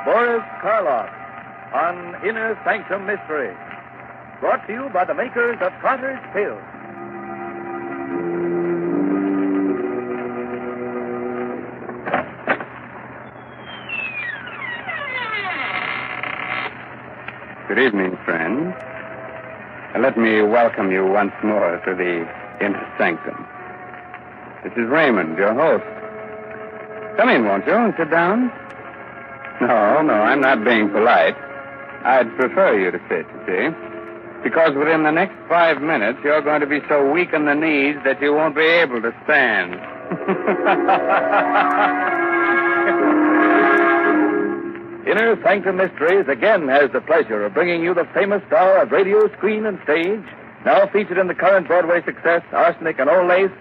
Boris Karloff on Inner Sanctum Mysteries. Brought to you by the makers of Cotter's Pills. Good evening, friends. Let me welcome you once more to the Inner Sanctum. This is Raymond, your host. Come in, won't you, and sit down? No, I'm not being polite. I'd prefer you to sit, you see. Because within the next 5 minutes, you're going to be so weak in the knees that you won't be able to stand. Inner Sanctum Mysteries again has the pleasure of bringing you the famous star of radio, screen, and stage, now featured in the current Broadway success, Arsenic and Old Lace,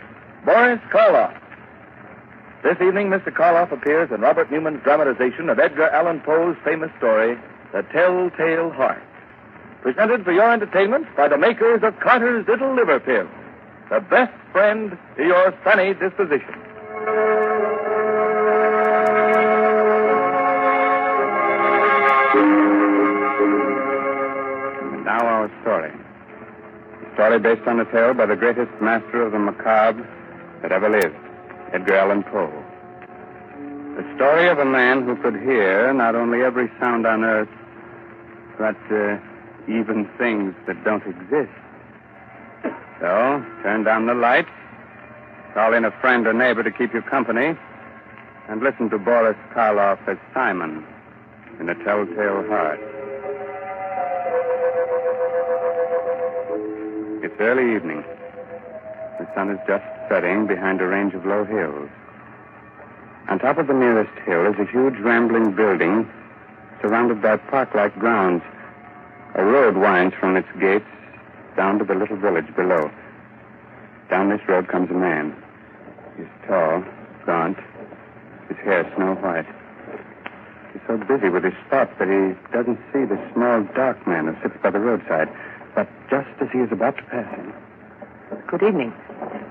Boris Karloff. This evening, Mr. Karloff appears in Robert Newman's dramatization of Edgar Allan Poe's famous story, The Telltale Heart. Presented for your entertainment by the makers of Carter's Little Liver Pill, the best friend to your sunny disposition. And now our story. A story based on a tale by the greatest master of the macabre that ever lived, Edgar Allan Poe. The story of a man who could hear not only every sound on earth, but even things that don't exist. So, turn down the lights, call in a friend or neighbor to keep you company, and listen to Boris Karloff as Simon in The Telltale Heart. It's early evening. The sun is just setting behind a range of low hills. On top of the nearest hill is a huge rambling building surrounded by park-like grounds. A road winds from its gates down to the little village below. Down this road comes a man. He's tall, gaunt, his hair snow white. He's so busy with his thoughts that he doesn't see the small, dark man who sits by the roadside. But just as he is about to pass him... Good evening.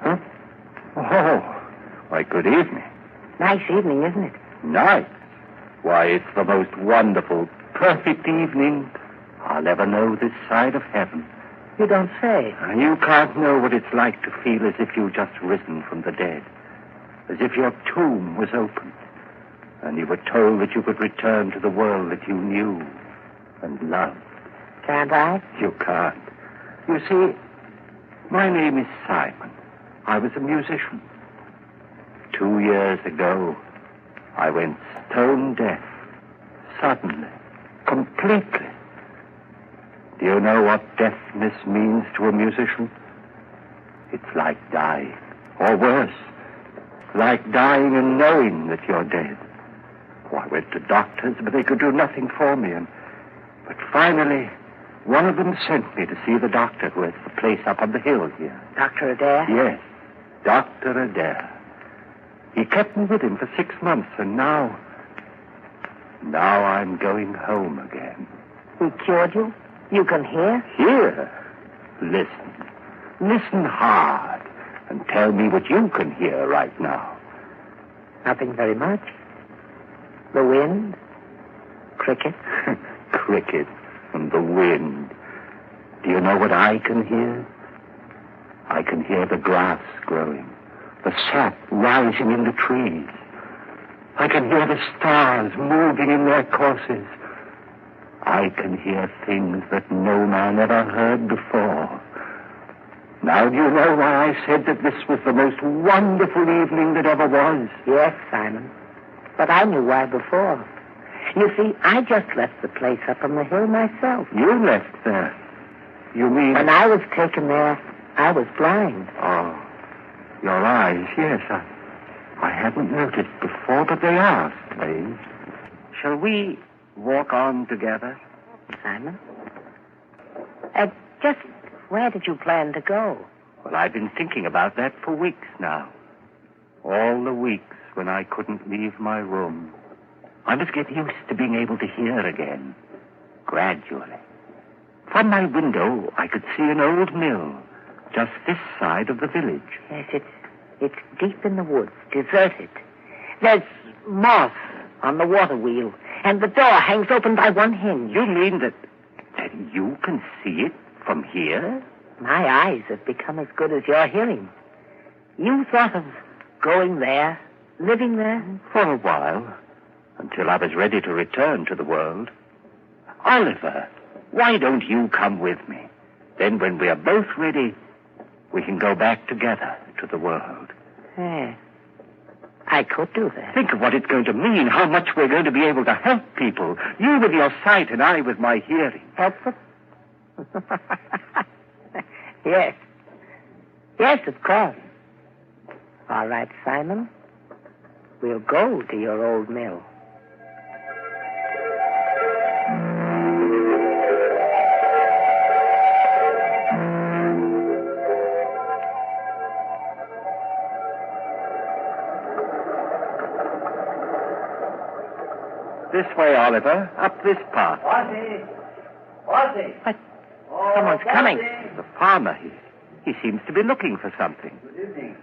Huh? Oh, why, good evening. Nice evening, isn't it? Nice? Why, it's the most wonderful, perfect evening I'll ever know this side of heaven. You don't say. And you can't know what it's like to feel as if you'd just risen from the dead. As if your tomb was opened. And you were told that you could return to the world that you knew and loved. Can't I? You can't. You see, my name is Simon. I was a musician. 2 years ago, I went stone deaf. Suddenly. Completely. Do you know what deafness means to a musician? It's like dying. Or worse. Like dying and knowing that you're dead. Oh, I went to doctors, but they could do nothing for me. But finally, one of them sent me to see the doctor who has the place up on the hill here. Dr. Adair? Yes, Dr. Adair. He kept me with him for 6 months, and now I'm going home again. He cured you? You can hear? Hear? Listen. Listen hard, and tell me what you can hear right now. Nothing very much. The wind? Cricket? Cricket and the wind. Do you know what I can hear? I can hear the grass growing, the sap rising in the trees. I can hear the stars moving in their courses. I can hear things that no man ever heard before. Now, do you know why I said that this was the most wonderful evening that ever was? Yes, Simon. But I knew why before. You see, I just left the place up on the hill myself. You left there? You mean... When I was taken there, I was blind. Oh, your eyes, yes. I hadn't noticed before, but they are strange. Shall we walk on together? Simon? Just where did you plan to go? Well, I've been thinking about that for weeks now. All the weeks when I couldn't leave my room. I must get used to being able to hear again, gradually. From my window, I could see an old mill, just this side of the village. Yes, it's deep in the woods, deserted. There's moss on the water wheel, And the door hangs open by one hinge. You mean that you can see it from here? My eyes have become as good as your hearing. You thought of going there, living there? For a while, until I was ready to return to the world. Oliver, why don't you come with me? Then when we are both ready, we can go back together to the world. Yeah. I could do that. Think of what it's going to mean, how much we're going to be able to help people. You with your sight and I with my hearing. Help them? Yes. Yes, of course. All right, Simon. We'll go to your old mill. This way, Oliver. Up this path. What? Someone's coming. The farmer, he seems to be looking for something. Good evening.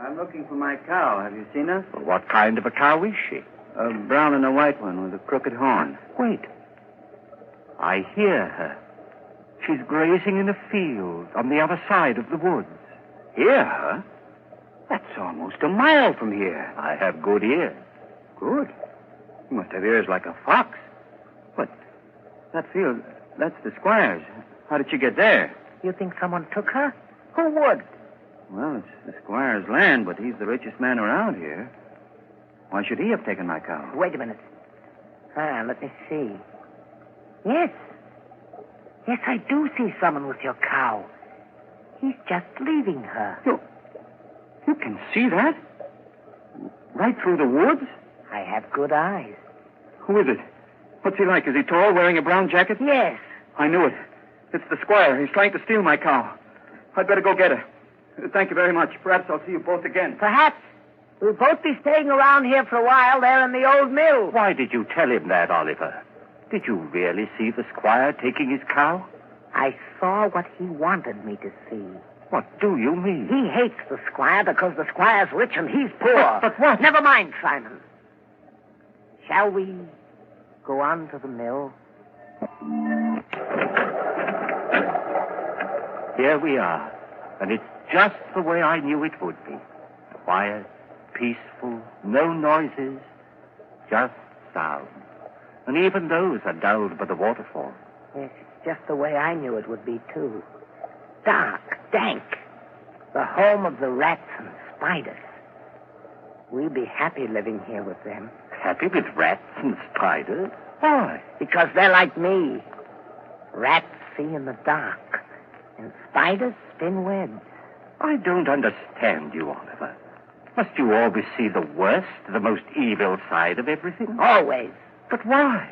I'm looking for my cow. Have you seen her? Well, what kind of a cow is she? A brown and a white one with a crooked horn. Wait. I hear her. She's grazing in a field on the other side of the woods. Hear her? That's almost a mile from here. I have good ears. Good. You must have ears like a fox. But that field, that's the squire's. How did she get there? You think someone took her? Who would? Well, it's the squire's land, but he's the richest man around here. Why should he have taken my cow? Wait a minute. Let me see. Yes. Yes, I do see someone with your cow. He's just leaving her. You can see that? Right through the woods? I have good eyes. Who is it? What's he like? Is he tall, wearing a brown jacket? Yes. I knew it. It's the squire. He's trying to steal my cow. I'd better go get her. Thank you very much. Perhaps I'll see you both again. Perhaps. We'll both be staying around here for a while there in the old mill. Why did you tell him that, Oliver? Did you really see the squire taking his cow? I saw what he wanted me to see. What do you mean? He hates the squire because the squire's rich and he's poor. But what? Never mind, Simon. Shall we go on to the mill? Here we are. And it's just the way I knew it would be. Quiet, peaceful, no noises, just sound. And even those are dulled by the waterfall. Yes, it's just the way I knew it would be, too. Dark, dank. The home of the rats and spiders. We'll be happy living here with them. Happy with rats and spiders? Why? Because they're like me. Rats see in the dark, and spiders spin webs. I don't understand you, Oliver. Must you always see the worst, the most evil side of everything? Always. But why?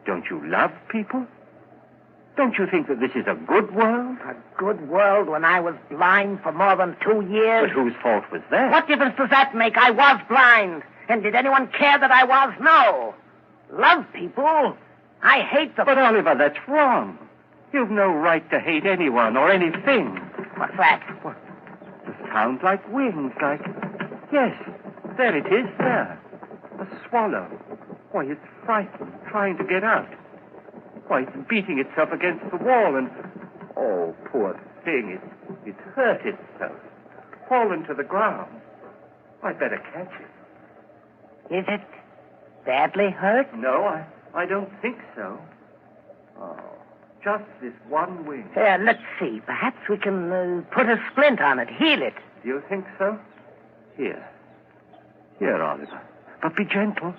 Don't you love people? Don't you think that this is a good world? A good world when I was blind for more than 2 years. But whose fault was that? What difference does that make? I was blind. And did anyone care that I was? No. Love people. I hate them. But, Oliver, that's wrong. You've no right to hate anyone or anything. What's that? What? It sounds like wings, like... Yes, there it is, there. A swallow. Why, it's frightened, trying to get out. Why, it's beating itself against the wall and... Oh, poor thing, it's hurt itself. Fallen to the ground. I'd better catch it. Is it badly hurt? No, I don't think so. Oh, just this one wing. Here, let's see. Perhaps we can put a splint on it, heal it. Do you think so? Here, Oliver. But be gentle.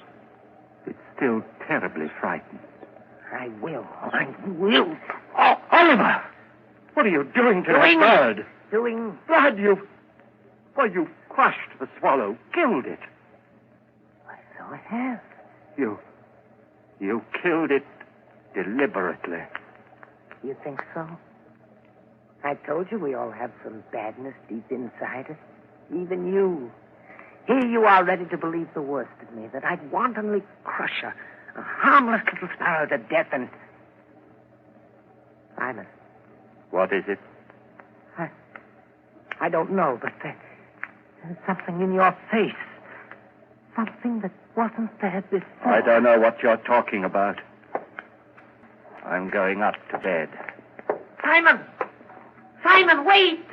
It's still terribly frightened. I will. Oh, Oliver! What are you doing to that bird? Doing... Blood, you've crushed the swallow, killed it. So I have. You killed it deliberately. You think so? I told you we all have some badness deep inside us. Even you. Here you are ready to believe the worst of me, that I'd wantonly crush a harmless little sparrow to death and... Simon. What is it? I don't know, but there's something in your face. something that wasn't there before. I don't know what you're talking about. I'm going up to bed. Simon! Simon, wait!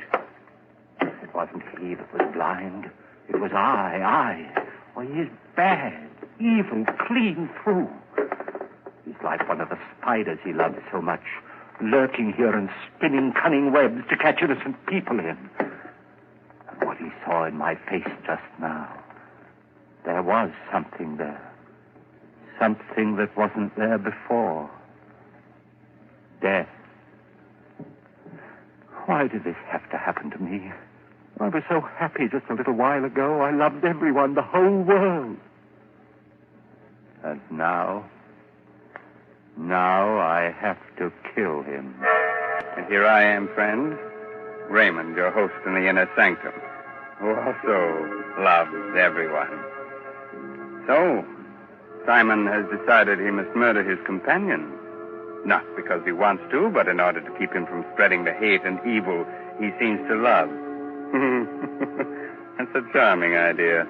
It wasn't he that was blind. It was I. Oh, he is bad, evil, clean through. He's like one of the spiders he loved so much, lurking here and spinning cunning webs to catch innocent people in. And what he saw in my face just now, there was something there. Something that wasn't there before. Death. Why did this have to happen to me? I was so happy just a little while ago. I loved everyone, the whole world. And now I have to kill him. And here I am, friend, Raymond, your host in the inner sanctum, who also loves everyone. So, Simon has decided he must murder his companion. Not because he wants to, but in order to keep him from spreading the hate and evil he seems to love. That's a charming idea.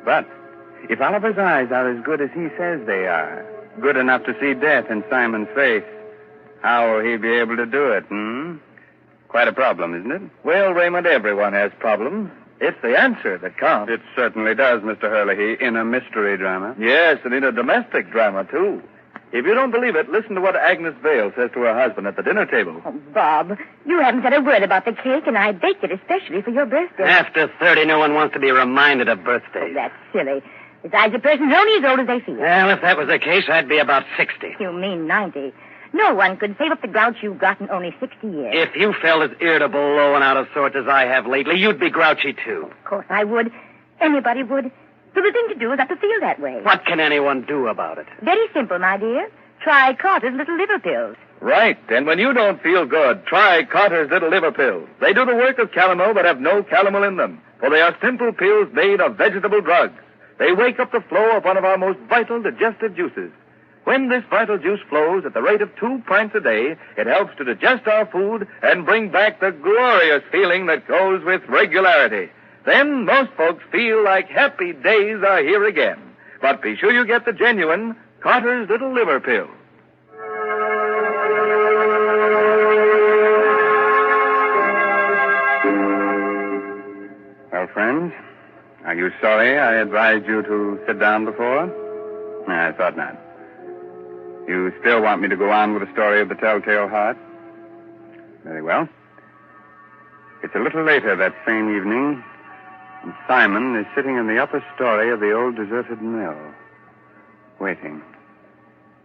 But if Oliver's eyes are as good as he says they are, good enough to see death in Simon's face, how will he be able to do it, Quite a problem, isn't it? Well, Raymond, everyone has problems. It's the answer that counts. It certainly does, Mr. Hurley, in a mystery drama. Yes, and in a domestic drama, too. If you don't believe it, listen to what Agnes Vale says to her husband at the dinner table. Oh, Bob, you haven't said a word about the cake, and I baked it especially for your birthday. After 30, no one wants to be reminded of birthdays. Oh, that's silly. Besides, a person's only as old as they feel. Well, if that was the case, I'd be about 60. You mean 90. No one could save up the grouch you've got in only 60 years. If you felt as irritable, low, and out of sorts as I have lately, you'd be grouchy, too. Of course I would. Anybody would. So the thing to do is not to feel that way. What can anyone do about it? Very simple, my dear. Try Carter's Little Liver Pills. Right, and when you don't feel good, try Carter's Little Liver Pills. They do the work of calomel but have no calomel in them, for they are simple pills made of vegetable drugs. They wake up the flow of one of our most vital digestive juices. When this vital juice flows at the rate of 2 pints a day, it helps to digest our food and bring back the glorious feeling that goes with regularity. Then most folks feel like happy days are here again. But be sure you get the genuine Carter's Little Liver Pill. Well, friends, are you sorry I advised you to sit down before? No, I thought not. You still want me to go on with the story of the Telltale Heart? Very well. It's a little later that same evening, and Simon is sitting in the upper story of the old deserted mill, waiting,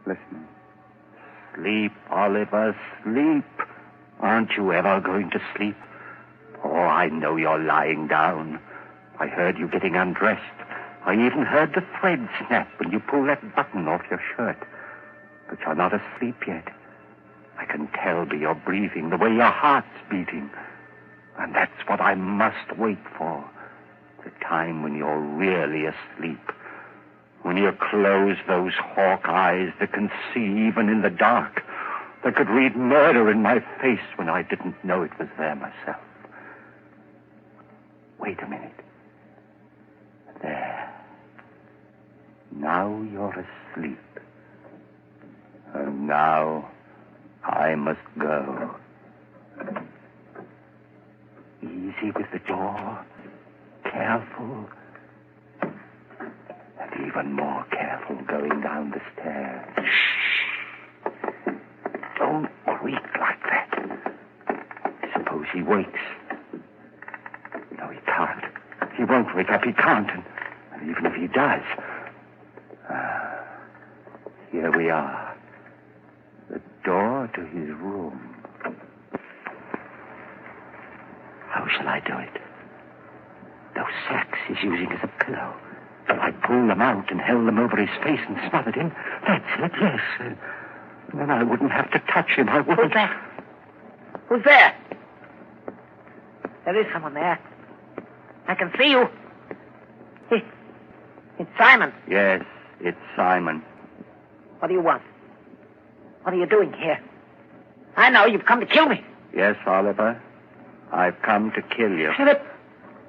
listening. Sleep, Oliver, sleep. Aren't you ever going to sleep? Oh, I know you're lying down. I heard you getting undressed. I even heard the thread snap when you pulled that button off your shirt. But you're not asleep yet. I can tell by your breathing, the way your heart's beating. And that's what I must wait for. The time when you're really asleep. When you close those hawk eyes that can see even in the dark. That could read murder in my face when I didn't know it was there myself. Wait a minute. There. Now you're asleep. And now I must go. Easy with the door. Careful. And even more careful going down the stairs. Shh. Don't creak like that. Suppose he wakes. No, he can't. He won't wake up. He can't. And even if he does... here we are. The door to his room. How shall I do it? Those sacks he's using as a pillow. If I pulled them out and held them over his face and smothered him, that's it, yes. Then I wouldn't have to touch him. I wouldn't. Who's there? Who's there? There is someone there. I can see you. It's Simon. Yes, it's Simon. What do you want? What are you doing here? I know you've come to kill me. Yes, Oliver. I've come to kill you. Philip,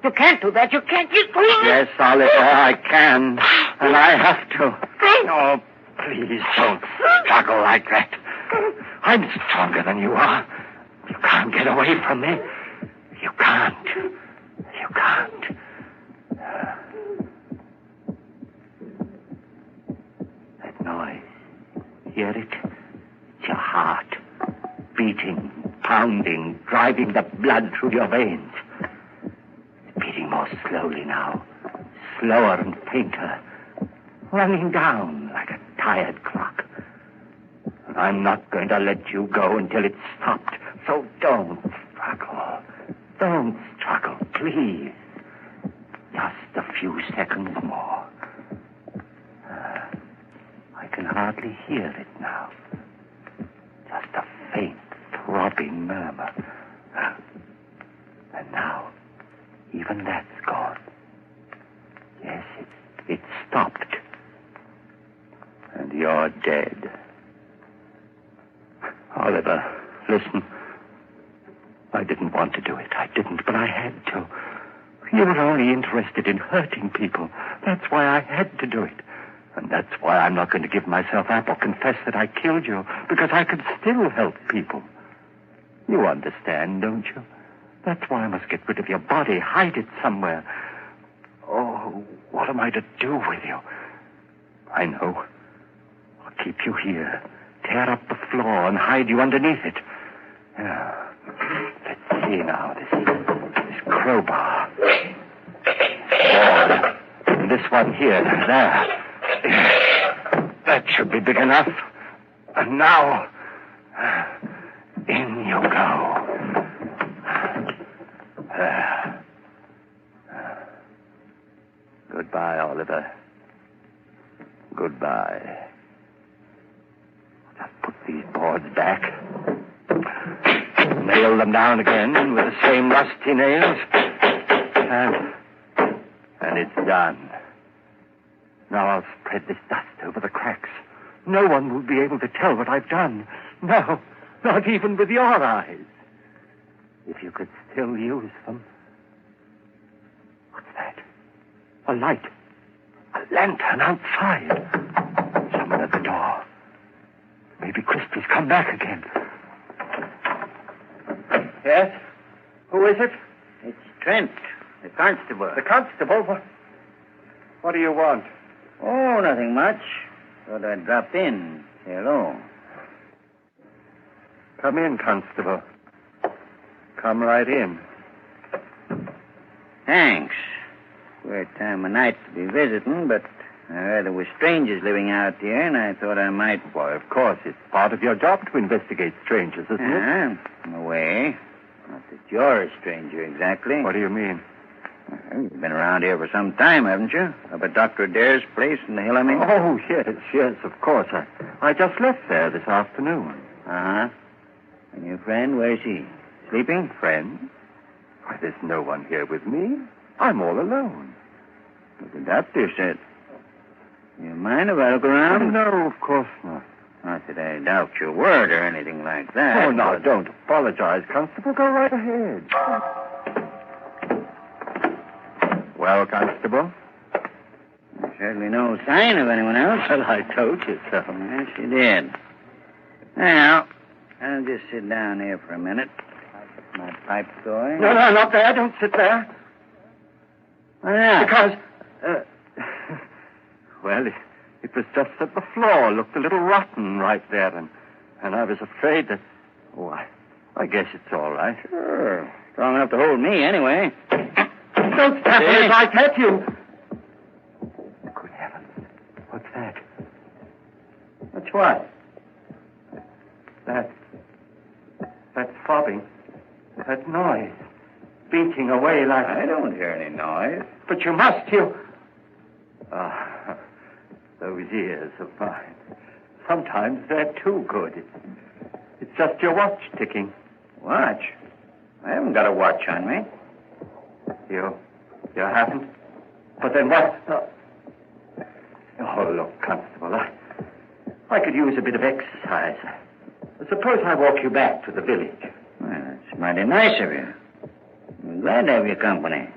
You can't do that. You can't. Yes, Oliver, I can. And I have to. Oh, please don't struggle like that. I'm stronger than you are. You can't get away from me. You can't. You can't. That noise. Hear it? It's your heart. Beating, pounding, driving the blood through your veins. It's beating more slowly now. Slower and fainter. Running down like a tired clock. And I'm not going to let you go until it's stopped. So don't struggle. Don't struggle, please. Just a few seconds more. I can hardly hear it now. Just a faint, throbbing murmur. And now, even that's gone. Yes, it stopped. And you're dead. Oliver, listen. I didn't want to do it. I didn't, but I had to. You were only interested in hurting people. That's why I had to do it. And that's why I'm not going to give myself up or confess that I killed you, because I could still help people. You understand, don't you? That's why I must get rid of your body, hide it somewhere. Oh, what am I to do with you? I know. I'll keep you here, tear up the floor and hide you underneath it. Yeah. Let's see now, this crowbar. Board. And this one here, there. That should be big enough. And now, in you go. Goodbye, Oliver. Goodbye. Just put these boards back. Nail them down again with the same rusty nails. And it's done. Now I'll spread this dust over the cracks. No one will be able to tell what I've done. No, not even with your eyes. If you could still use them. What's that? A light. A lantern outside. Someone at the door. Maybe Christie's come back again. Yes? Who is it? It's Trent, the constable. The constable? What do you want? Oh, nothing much. Thought I'd drop in. Say hello. Come in, constable. Come right in. Thanks. Queer time of night to be visiting, but I heard there were strangers living out here, and I thought I might... Why, of course, it's part of your job to investigate strangers, isn't it? In a way. Not that you're a stranger, exactly. What do you mean? Well, you've been around here for some time, haven't you? Up at Dr. Adair's place in the hill, I mean? Oh, yes, of course. I just left there this afternoon. Uh-huh. And your friend, where's he? Sleeping? Friend? Why, there's no one here with me. I'm all alone. But the doctor said... You mind if I look around? No, of course not. Not that I doubt your word or anything like that. Oh, no, don't apologize, Constable. Go right ahead. Well, Constable? There's certainly no sign of anyone else. Well, I told you so. Yes, you did. Now, I'll just sit down here for a minute. Get my pipe going. No, not there. Don't sit there. Why not? Because, well, it was just that the floor looked a little rotten right there, and I was afraid that... Oh, I guess it's all right. Sure. Strong enough to hold me, anyway. Don't stop me if I met you. Good heavens. What's that? What's what? That throbbing. That noise. Beating away like... I don't hear any noise. But you must, Ah, those ears of mine. Sometimes they're too good. It's just your watch ticking. Watch? I haven't got a watch on me. You haven't? But then what? Oh, look, Constable, I could use a bit of exercise. Suppose I walk you back to the village. Well, that's mighty nice of you. I'm glad to have your company.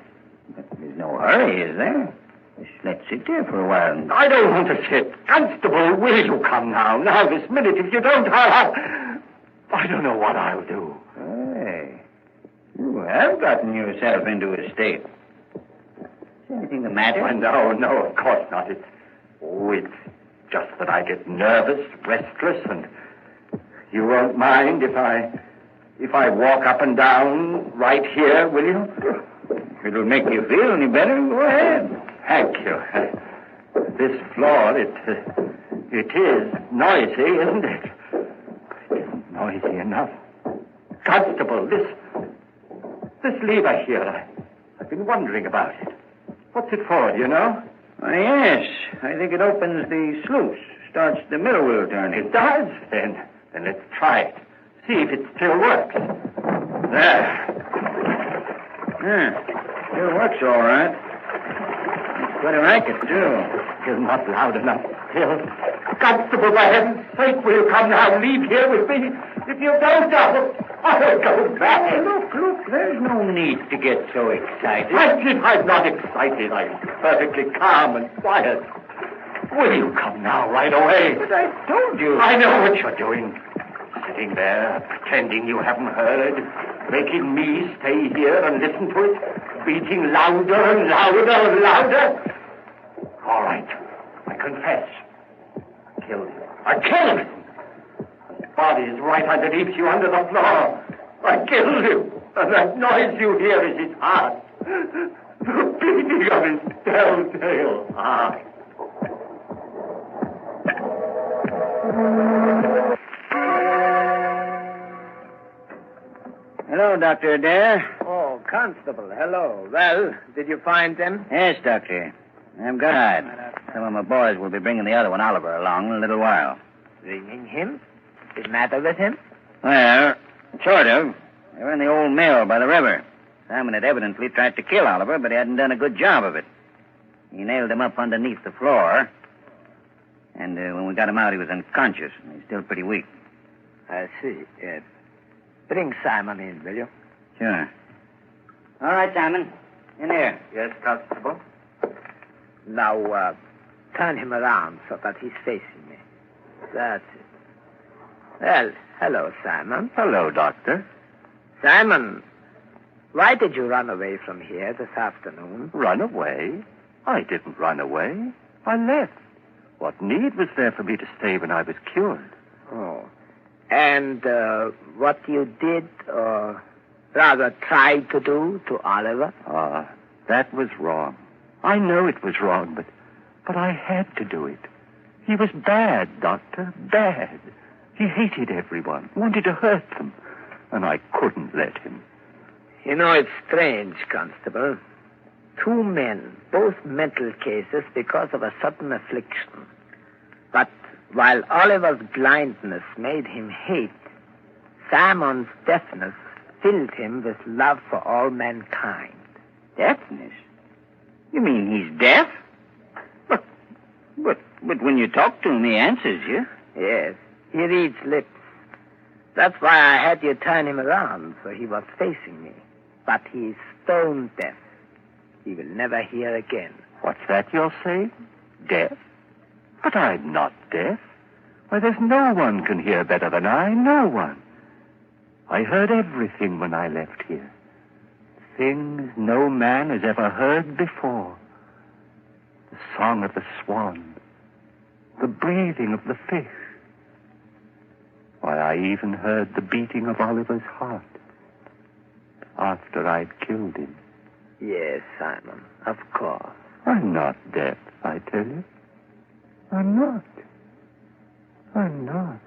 hurry, is there? Just let's sit there for a while. I don't want to sit. Constable, will you come now? Now, this minute. If you don't, I don't know what I'll do. Hey, you have gotten yourself into a state. Is anything the matter? No, of course not. It's just that I get nervous, restless, and you won't mind if I walk up and down right here, will you? If it'll make you feel any better, go ahead. Thank you. This floor, it is noisy, isn't it? It isn't noisy enough. Constable, this lever here, I've been wondering about it. What's it for, do you know? Why, yes. I think it opens the sluice, starts the middle wheel turning. It does? Then let's try it. See if it still works. There. Yeah, still works all right. It's quite a racket, too. Still not loud enough. Still. Constable, for heaven's sake, will you come now? Leave here with me. If you don't, I'll go back. Hey, look, there's no need to get so excited. I'm not excited. I'm perfectly calm and quiet. Will you come now, right away? But I told you. I know what you're doing. Sitting there, pretending you haven't heard, making me stay here and listen to it, beating louder and louder and louder. All right, I confess. I killed him. I killed him. His body is right underneath you, under the floor. I killed him, and that noise you hear is his heart. The beating of his telltale heart. Hello, Dr. Adair. Oh, Constable, hello. Well, did you find them? Yes, Doctor. I'm glad. Some of my boys will be bringing the other one, Oliver, along in a little while. Bringing him? What's the matter with him? Well, sort of. They were in the old mill by the river. Simon had evidently tried to kill Oliver, but he hadn't done a good job of it. He nailed him up underneath the floor. And when we got him out, he was unconscious. And he's still pretty weak. I see. Bring Simon in, will you? Sure. All right, Simon. In here. Yes, Constable? Now, turn him around so that he's facing me. That's it. Well, hello, Simon. Hello, Doctor. Simon, why did you run away from here this afternoon? Run away? I didn't run away. I left. What need was there for me to stay when I was cured? Oh. And what you did, or rather tried to do to Oliver? That was wrong. I know it was wrong, but I had to do it. He was bad, Doctor, bad. He hated everyone, wanted to hurt them, and I couldn't let him. You know, it's strange, Constable. 2 men, both mental cases because of a sudden affliction. But while Oliver's blindness made him hate, Simon's deafness filled him with love for all mankind. Deafness? You mean he's deaf? But when you talk to him, he answers you. Yes, he reads lips. That's why I had you turn him around, so he was facing me. But he's stone deaf. He will never hear again. What's that you're saying? Deaf? But I'm not deaf. Why, there's no one can hear better than I. No one. I heard everything when I left here. Things no man has ever heard before. The song of the swan. The breathing of the fish. Why, I even heard the beating of Oliver's heart. After I'd killed him. Yes, Simon, of course. I'm not deaf, I tell you. I'm not. I'm not.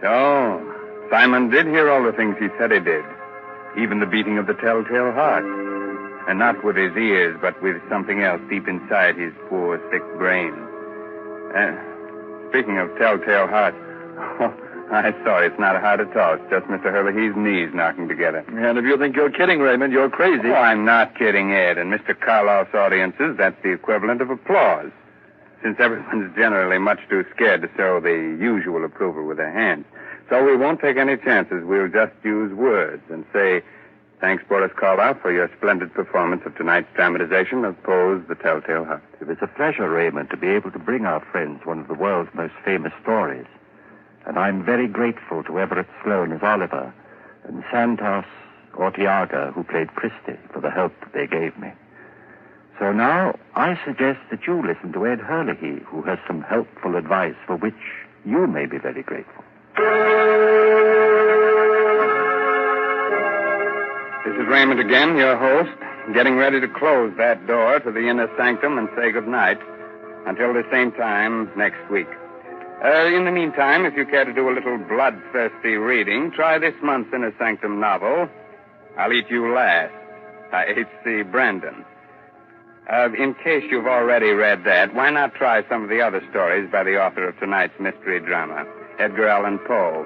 So, Simon did hear all the things he said he did. Even the beating of the telltale heart. And not with his ears, but with something else deep inside his poor, sick brain. Speaking of telltale heart, I saw it's not a heart at all. It's just Mr. Herlihy's knees knocking together. And if you think you're kidding, Raymond, you're crazy. Oh, I'm not kidding, Ed. In Mr. Karloff's audiences, that's the equivalent of applause. since everyone's generally much too scared to show the usual approval with their hands. So we won't take any chances. We'll just use words and say, thanks, Boris Karloff, for your splendid performance of tonight's dramatization of Poe's The Telltale Heart. It was a pleasure, Raymond, to be able to bring our friends one of the world's most famous stories. And I'm very grateful to Everett Sloane as Oliver and Santos Ortiaga, who played Christie, for the help they gave me. So now I suggest that you listen to Ed Hurley, who has some helpful advice for which you may be very grateful. This is Raymond again, your host, getting ready to close that door to the inner sanctum and say goodnight until the same time next week. In the meantime, if you care to do a little bloodthirsty reading, try this month's Inner Sanctum novel, I'll Eat You Last, by H.C. Brandon. In case you've already read that, why not try some of the other stories by the author of tonight's mystery drama, Edgar Allan Poe?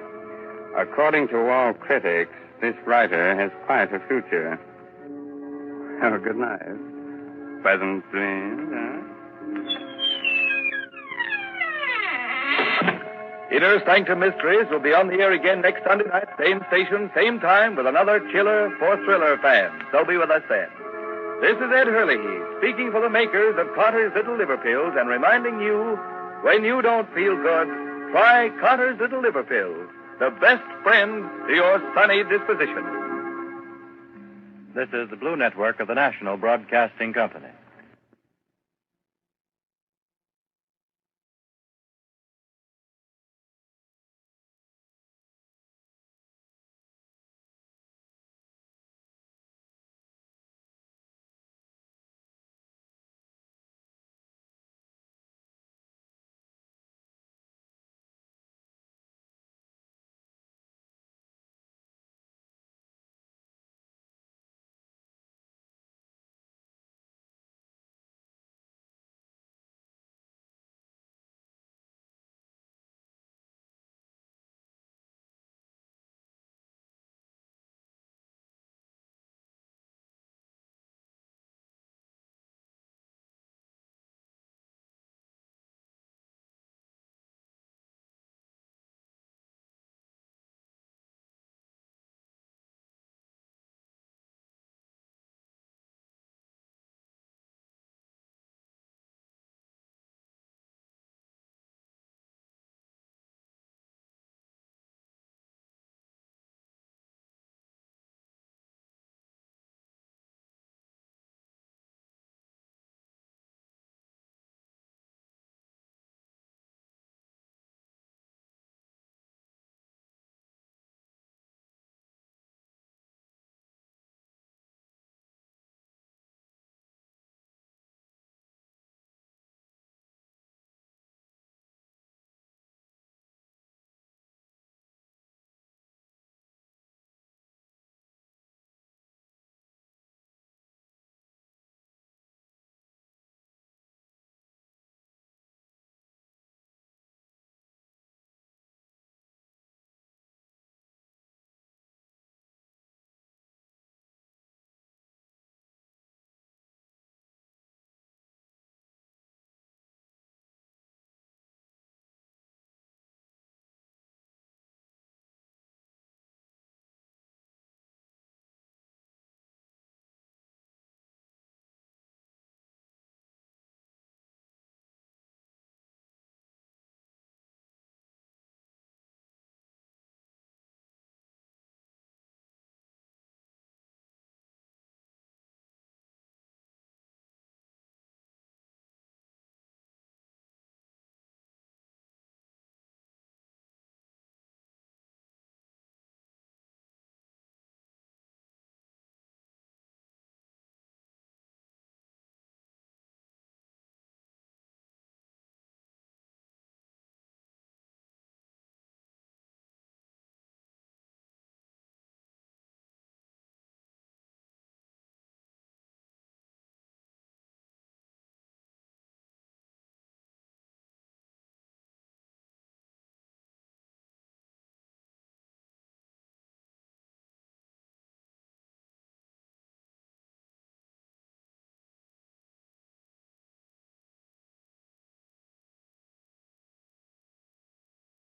According to all critics, this writer has quite a future. Oh, good night. Pleasant dreams, huh? Inner Sanctum Mysteries will be on the air again next Sunday night, same station, same time, with another chiller for thriller fans. So be with us then. This is Ed Hurley, speaking for the makers of Carter's Little Liver Pills and reminding you, when you don't feel good, try Carter's Little Liver Pills, the best friend to your sunny disposition. This is the Blue Network of the National Broadcasting Company.